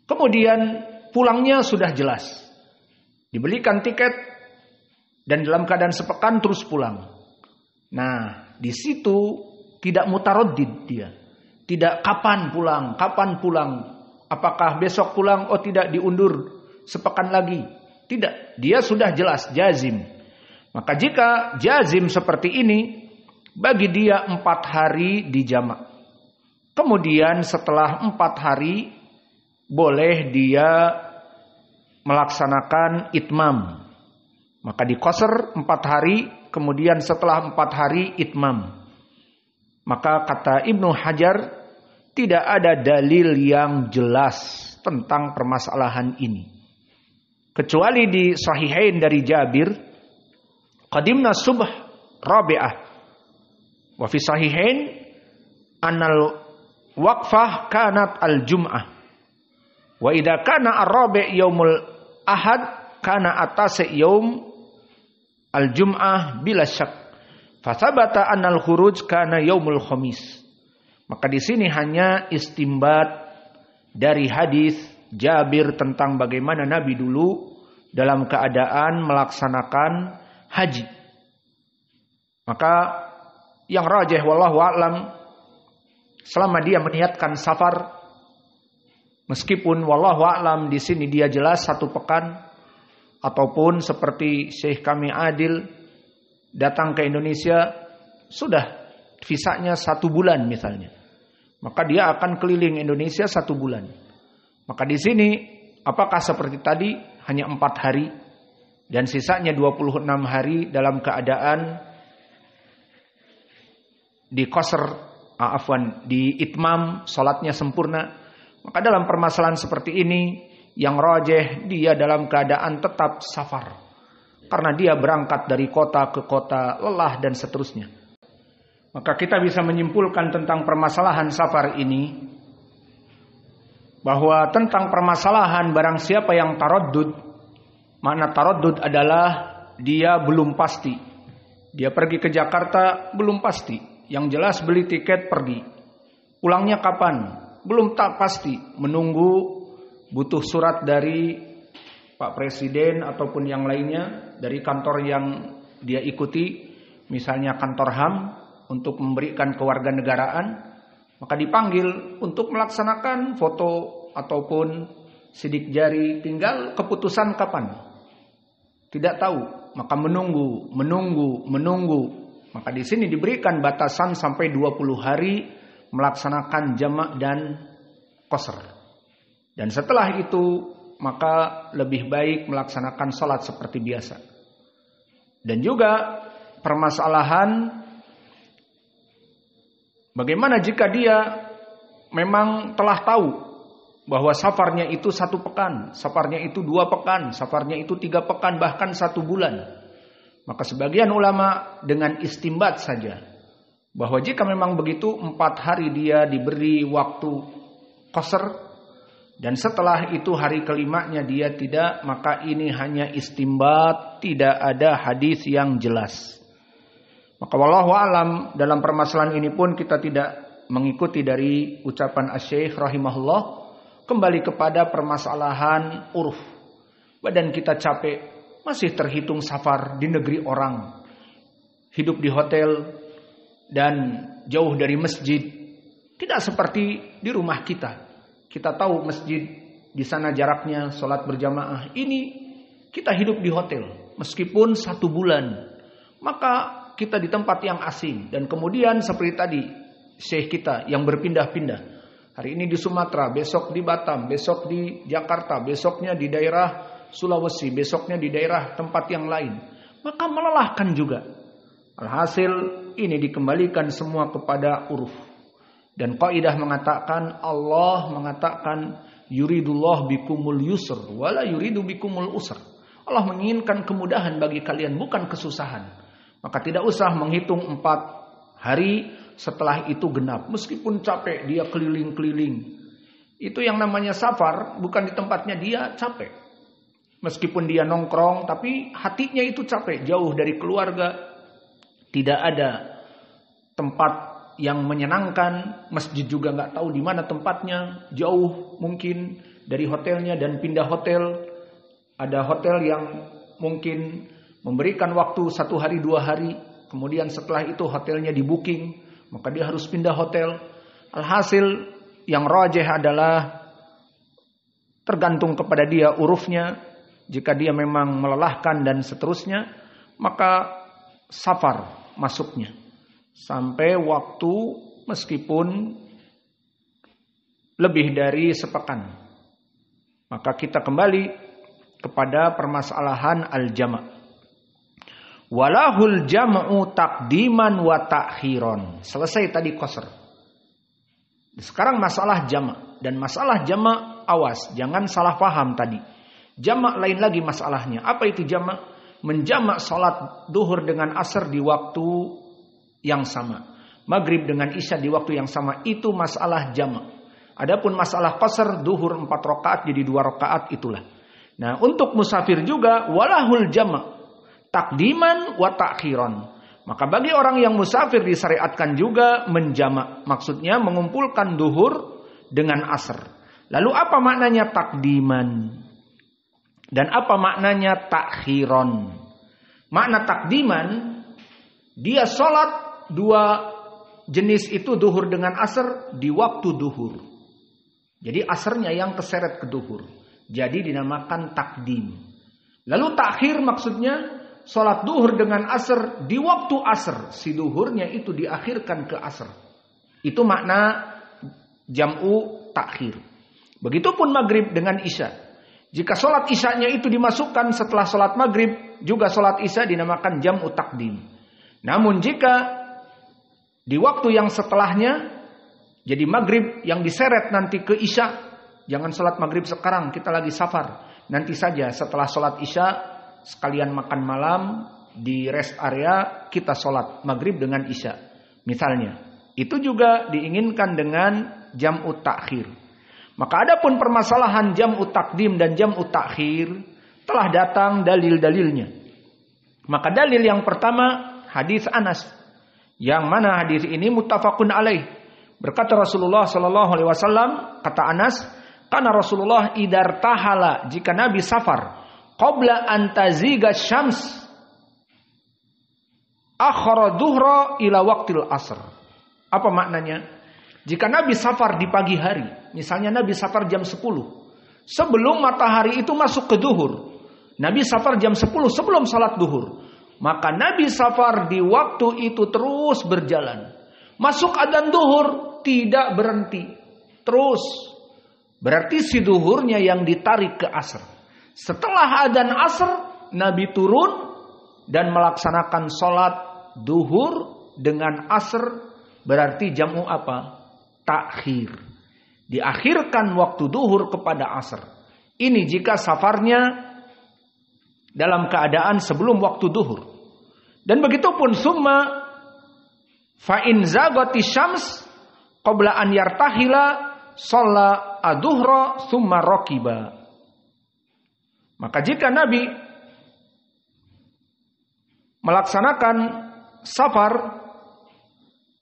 kemudian pulangnya sudah jelas, dibelikan tiket dan dalam keadaan sepekan terus pulang. Nah, di situ tidak mutaraddid dia. Tidak kapan pulang, apakah besok pulang, oh tidak, diundur sepekan lagi. Tidak, dia sudah jelas jazim. Maka jika jazim seperti ini, bagi dia 4 hari dijamak. Kemudian setelah 4 hari boleh dia melaksanakan itmam. Maka diqasr 4 hari, kemudian setelah 4 hari itmam. Maka kata Ibnu Hajar, tidak ada dalil yang jelas tentang permasalahan ini. Kecuali di Sahihain dari Jabir, qadimna subh rabi'ah. Wa fi Sahihain annal waqfah kanat al-jum'ah. Wa idza kana ar-rabi' yaumul ahad kana atase yaum al-jum'ah bila syak. Fa thabata annal khuruj kana yaumul khamis. Maka di sini hanya istimbat dari hadis Jabir tentang bagaimana Nabi dulu dalam keadaan melaksanakan haji. Maka yang rajih wallahu a'lam, selama dia meniatkan safar, meskipun wallahu a'lam di sini dia jelas 1 pekan, ataupun seperti Syekh kami Adil datang ke Indonesia sudah visanya 1 bulan misalnya, maka dia akan keliling Indonesia 1 bulan. Maka di sini apakah seperti tadi hanya 4 hari dan sisanya 26 hari dalam keadaan di di itmam, salatnya sempurna? Maka dalam permasalahan seperti ini yang rajih dia dalam keadaan tetap safar. Karena dia berangkat dari kota ke kota, lelah dan seterusnya. Maka kita bisa menyimpulkan tentang permasalahan safar ini bahwa tentang permasalahan barang siapa yang taraddud, makna taraddud adalah dia belum pasti. Dia pergi ke Jakarta belum pasti. Yang jelas beli tiket pergi. Pulangnya kapan? Belum tak pasti. Menunggu butuh surat dari Pak Presiden ataupun yang lainnya dari kantor yang dia ikuti, misalnya kantor HAM untuk memberikan kewarganegaraan, maka dipanggil untuk melaksanakan foto ataupun sidik jari, tinggal keputusan kapan. Tidak tahu, maka menunggu. Maka di sini diberikan batasan sampai 20 hari melaksanakan jamak dan qasr. Dan setelah itu maka lebih baik melaksanakan salat seperti biasa. Dan juga permasalahan bagaimana jika dia memang telah tahu bahwa safarnya itu 1 pekan, safarnya itu 2 pekan, safarnya itu 3 pekan, bahkan 1 bulan. Maka sebagian ulama dengan istimbat saja bahwa jika memang begitu 4 hari dia diberi waktu qasr dan setelah itu hari kelimanya dia tidak, maka ini hanya istimbat, tidak ada hadis yang jelas. Maka wallahu alam dalam permasalahan ini pun kita tidak mengikuti dari ucapan Asy-Syaikh rahimahullah, kembali kepada permasalahan uruf. Badan kita capek, masih terhitung safar di negeri orang, hidup di hotel dan jauh dari masjid. Tidak seperti di rumah kita. Kita tahu masjid di sana jaraknya sholat berjamaah. Ini kita hidup di hotel meskipun 1 bulan. Maka kita di tempat yang asing. Dan kemudian seperti tadi syekh kita yang berpindah-pindah. Hari ini di Sumatera, besok di Batam, besok di Jakarta, besoknya di daerah Sulawesi, besoknya di daerah tempat yang lain. Maka melelahkan juga. Alhasil ini dikembalikan semua kepada uruf. Dan kaidah mengatakan, Allah mengatakan yuridullah bikumul yusr wala yuridu bikumul usr. Allah menginginkan kemudahan bagi kalian, bukan kesusahan. Maka tidak usah menghitung 4 hari setelah itu genap. Meskipun capek dia keliling-keliling. Itu yang namanya safar, bukan di tempatnya dia capek. Meskipun dia nongkrong, tapi hatinya itu capek. Jauh dari keluarga. Tidak ada tempat yang menyenangkan. Masjid juga nggak tahu di mana tempatnya. Jauh mungkin dari hotelnya dan pindah hotel. Ada hotel yang mungkin memberikan waktu 1 hari 2 hari. Kemudian setelah itu hotelnya di booking. Maka dia harus pindah hotel. Alhasil yang rajih adalah tergantung kepada dia urufnya. Jika dia memang melelahkan dan seterusnya, maka safar masuknya. Sampai waktu meskipun lebih dari sepekan. Maka kita kembali kepada permasalahan al-jama'. Walahul jama'u taqdiman wa ta'khiron. Selesai tadi qasr. Sekarang masalah jama'. Dan masalah jama' awas, jangan salah paham tadi. Jamak lain lagi masalahnya. Apa itu jamak? Menjamak salat duhur dengan asar di waktu yang sama. Maghrib dengan isya di waktu yang sama. Itu masalah jamak. Adapun masalah qasar duhur 4 rakaat jadi 2 rakaat itulah. Nah untuk musafir juga walahul jamak. Takdiman wa ta'khiran. Maka bagi orang yang musafir disyariatkan juga menjamak. Maksudnya mengumpulkan duhur dengan asar. Lalu apa maknanya takdiman? Dan apa maknanya ta'khiron? Makna takdiman, dia sholat 2 jenis itu duhur dengan asar di waktu duhur. Jadi asarnya yang keseret ke duhur. Jadi dinamakan takdim. Lalu takhir maksudnya sholat duhur dengan asar di waktu asar. Si duhurnya itu diakhirkan ke asar. Itu makna jam'u takhir. Begitupun maghrib dengan isya. Jika sholat isyanya itu dimasukkan setelah sholat maghrib, juga sholat isya dinamakan jam'u takdim. Namun jika di waktu yang setelahnya, jadi maghrib yang diseret nanti ke isya, jangan sholat maghrib sekarang, kita lagi safar. Nanti saja setelah sholat isya, sekalian makan malam, di rest area kita sholat maghrib dengan isya. Misalnya, itu juga diinginkan dengan jam'u takhir. Maka adapun permasalahan jam'u takdim dan jam'u takhir telah datang dalil-dalilnya. Maka dalil yang pertama hadis Anas, yang mana hadis ini muttafaqun alaih. Berkata Rasulullah sallallahu alaihi wasallam, kata Anas, kana Rasulullah idar tahala, jika Nabi safar, qabla an taziga syams, akhara dhuhra ila waqtil asr. Apa maknanya? Jika Nabi safar di pagi hari, misalnya Nabi safar jam 10, sebelum matahari itu masuk ke duhur, Nabi safar jam 10 sebelum salat duhur, maka Nabi safar di waktu itu terus berjalan. Masuk adzan duhur, tidak berhenti, terus. Berarti si duhurnya yang ditarik ke asr. Setelah adzan asr, Nabi turun dan melaksanakan salat duhur dengan asr. Berarti jam'u apa? Takhir. Diakhirkan waktu duhur kepada asr. Ini jika safarnya dalam keadaan sebelum waktu duhur. Dan begitupun summa fa in zagati syams qabla an yartahila shalla adzuhra summa raqiba. Maka jika Nabi melaksanakan safar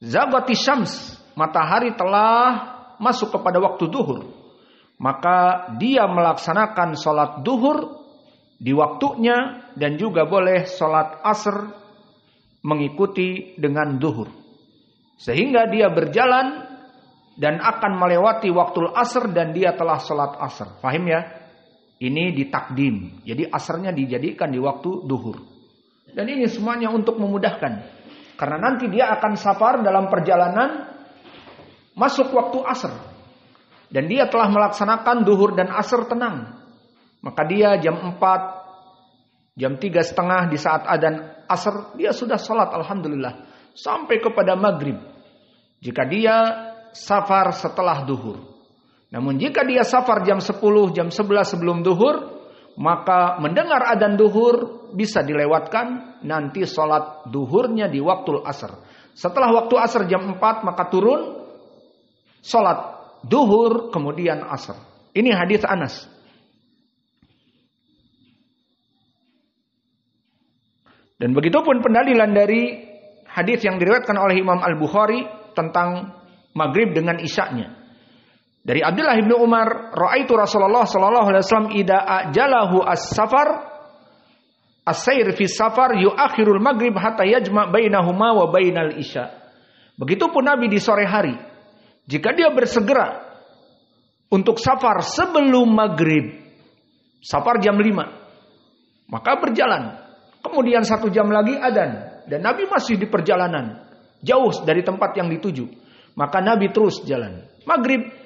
zagati syams, matahari telah masuk kepada waktu duhur, maka dia melaksanakan sholat duhur di waktunya dan juga boleh sholat asr mengikuti dengan duhur. Sehingga dia berjalan dan akan melewati waktu asr dan dia telah sholat asr. Fahim ya? Ini ditakdim. Jadi asrnya dijadikan di waktu duhur. Dan ini semuanya untuk memudahkan. Karena nanti dia akan safar dalam perjalanan masuk waktu asr. Dan dia telah melaksanakan duhur dan asr tenang. Maka dia jam 4, jam 3:30 di saat adzan asr, dia sudah sholat alhamdulillah. Sampai kepada maghrib. Jika dia safar setelah duhur. Namun jika dia safar jam 10, jam 11 sebelum duhur, maka mendengar adzan duhur bisa dilewatkan, nanti sholat duhurnya di waktu asr. Setelah waktu asr jam 4 maka turun, sholat duhur kemudian asr. Ini hadis Anas. Dan begitupun pendalilan dari hadis yang diriwayatkan oleh Imam Al-Bukhari tentang maghrib dengan isya'nya. Dari Abdullah bin Umar, ra'aitu Rasulullah sallallahu alaihi wasallam idza ajalahu as-safar as-sair fi safar yuakhirul maghrib hatta yajma' bainahuma wa bainal isya. Begitupun Nabi di sore hari, jika dia bersegera untuk safar sebelum maghrib, safar jam 5, maka berjalan. Kemudian 1 jam lagi adzan dan Nabi masih di perjalanan jauh dari tempat yang dituju, maka Nabi terus jalan. Maghrib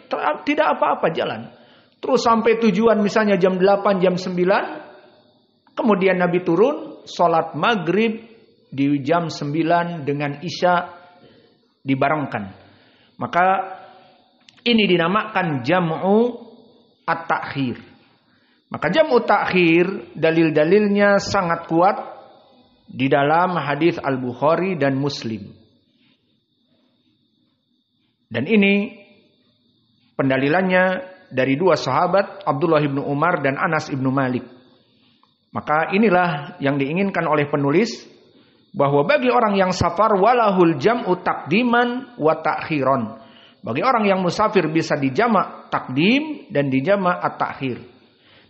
tidak apa-apa jalan. Terus sampai tujuan misalnya jam 8, jam 9. Kemudian Nabi turun, sholat maghrib di jam 9 dengan isya dibarengkan. Maka ini dinamakan jam'u at-takhir. Maka jam'u takhir dalil-dalilnya sangat kuat di dalam hadis Al-Bukhari dan Muslim. Dan ini pendalilannya dari 2 sahabat, Abdullah bin Umar dan Anas bin Malik. Maka inilah yang diinginkan oleh penulis, bahwa bagi orang yang safar walahul jam'u takdiman wa ta'khiran. Bagi orang yang musafir bisa dijamak takdim dan dijamak at-takhir.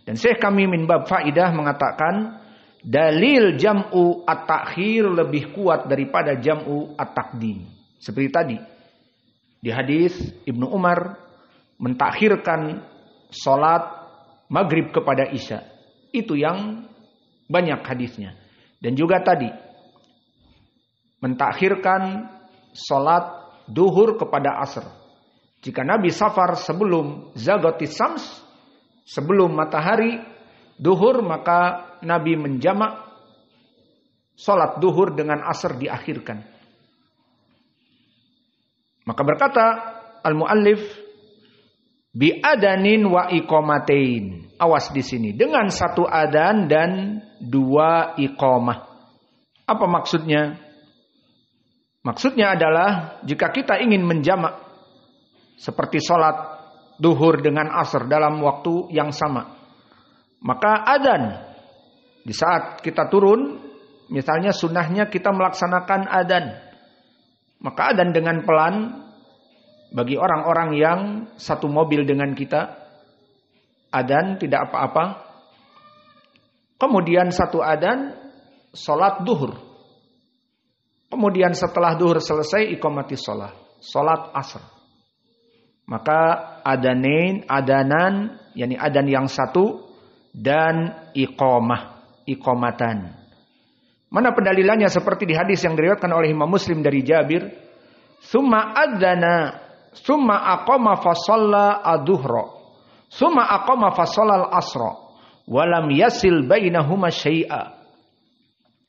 Dan Syekh kami min bab faidah mengatakan dalil jam'u at-takhir lebih kuat daripada jam'u at-takdim. Seperti tadi di hadis Ibnu Umar mentakhirkan sholat maghrib kepada isya. Itu yang banyak hadisnya. Dan juga tadi mentakhirkan sholat duhur kepada asr. Jika Nabi safar sebelum zaghatis syams, sebelum matahari duhur, maka Nabi menjamak salat duhur dengan asar diakhirkan. Maka berkata al-muallif bi adanin wa iqamatain. Awas di sini, dengan satu adan dan dua iqamah. Apa maksudnya? Maksudnya adalah jika kita ingin menjamak seperti sholat duhur dengan asar dalam waktu yang sama, maka adan di saat kita turun, misalnya sunnahnya kita melaksanakan adan, maka adan dengan pelan bagi orang-orang yang satu mobil dengan kita, adan tidak apa-apa. Kemudian satu adan sholat duhur, kemudian setelah duhur selesai iqamati sholat asar. Maka adanan, yakni adan yang satu dan iqamatan. Mana pendalilannya seperti di hadis yang diriwayatkan oleh Imam Muslim dari Jabir, "Tsumma adzana, tsumma aqama fa shalla ad-duhra, tsumma aqama fa shalla al-asra, wa lam yasil bainahuma syai'a."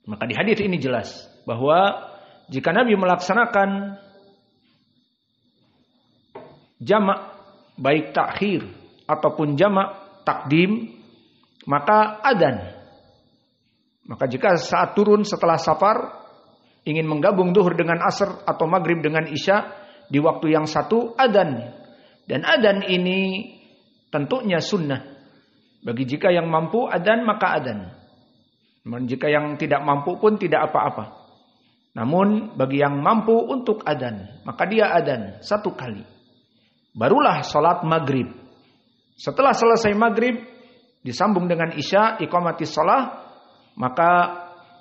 Maka di hadis ini jelas bahwa jika Nabi melaksanakan jamak baik takhir ataupun jamak takdim, maka adan. Maka jika saat turun setelah safar ingin menggabung duhur dengan asar atau maghrib dengan isya di waktu yang satu, adan. Dan adan ini tentunya sunnah. Bagi jika yang mampu adan, maka adan. Namun jika yang tidak mampu pun tidak apa-apa. Namun bagi yang mampu untuk adan, maka dia adan satu kali. Barulah sholat maghrib. Setelah selesai maghrib, disambung dengan isya, iqamati sholah, maka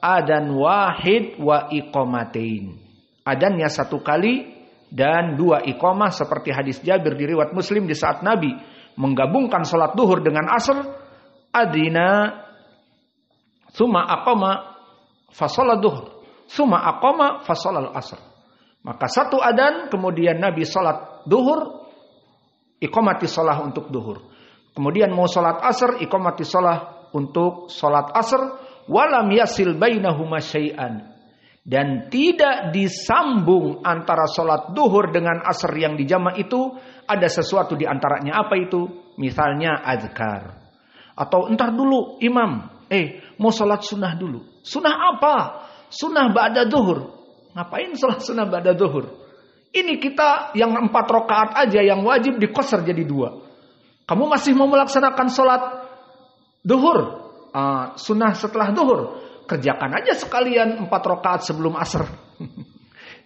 adan wahid wa iqamatain. Adannya satu kali dan dua iqamah seperti hadis Jabir di riwayat Muslim di saat Nabi menggabungkan sholat duhur dengan asar, adina summa aqama fa sholat duhur, summa aqama fa sholat asar. Maka satu adan, kemudian Nabi sholat duhur, iqamati sholah untuk duhur. Kemudian mau sholat asar, iqamati sholah untuk sholat asar. Walam yasil bainahuma syai'an. Dan tidak disambung antara sholat duhur dengan asar yang dijamak itu. Ada sesuatu di antaranya. Apa itu? Misalnya azkar. Atau entar dulu imam, mau sholat sunnah dulu. Sunnah apa? Sunnah ba'da duhur. Ngapain sholat sunnah ba'da duhur? Ini kita yang 4 rakaat aja yang wajib dikosor jadi 2. Kamu masih mau melaksanakan sholat duhur, sunnah setelah duhur, kerjakan aja sekalian 4 rakaat sebelum asar.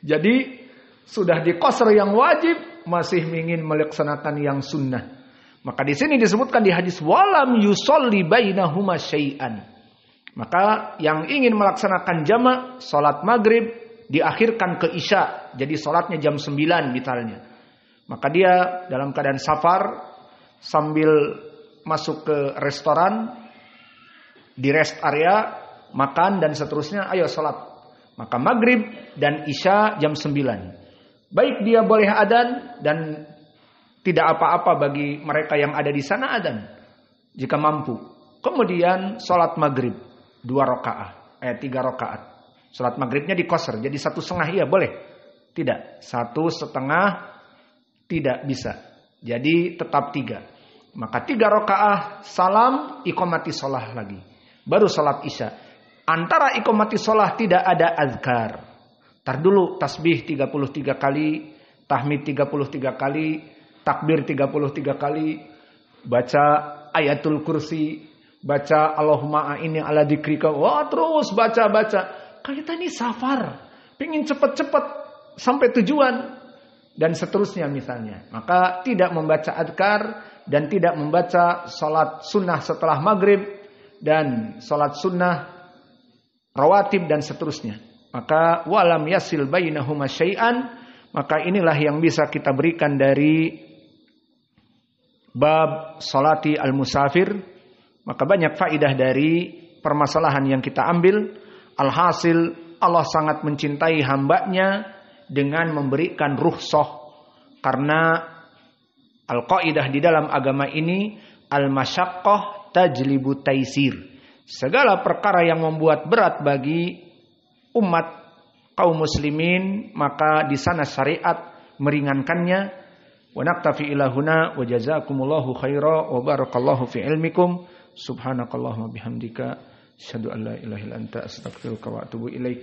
Jadi sudah dikosor yang wajib, masih ingin melaksanakan yang sunnah. Maka di sini disebutkan di hadis walam yusolli bainahuma syai'an. Maka yang ingin melaksanakan jamak sholat maghrib diakhirkan ke isya, jadi sholatnya jam 9 misalnya. Maka dia dalam keadaan safar sambil masuk ke restoran, di rest area, makan dan seterusnya, ayo sholat. Maka maghrib dan isya jam 9. Baik dia boleh adan dan tidak apa-apa bagi mereka yang ada di sana adan jika mampu. Kemudian sholat maghrib 3 rakaat. Salat maghribnya dikosor, jadi 1,5 iya boleh. Tidak, 1,5 tidak bisa. Jadi tetap 3. Maka 3 rakaat salam, iqamati sholah lagi. Baru sholat isya. Antara iqamati sholah tidak ada azkar. Tar dulu tasbih 33 kali, tahmid 33 kali, takbir 33 kali, baca ayatul kursi, baca Allahumma a'inni ala dzikrika. Wah, terus baca. Kita ini safar, pengen cepat-cepat sampai tujuan dan seterusnya misalnya. Maka tidak membaca adkar dan tidak membaca salat sunnah setelah maghrib dan salat sunnah rawatib dan seterusnya. Maka walam yasil bainahuma syai'an. Maka inilah yang bisa kita berikan dari bab salati al-musafir. Maka banyak faidah dari permasalahan yang kita ambil. Alhasil Allah sangat mencintai hambanya dengan memberikan rukhsah. Karena Al-qaidah di dalam agama ini, al-masyaqqah tajlibu taisir. Segala perkara yang membuat berat bagi umat kaum muslimin, maka di sana syariat meringankannya. Wa naktafi ila huna wa jazakumullahu khaira wa barakallahu fi ilmikum. Subhanakallahumma bihamdika asyhadu an la ilaha illa anta astaghfiruka wa atubu ilaik.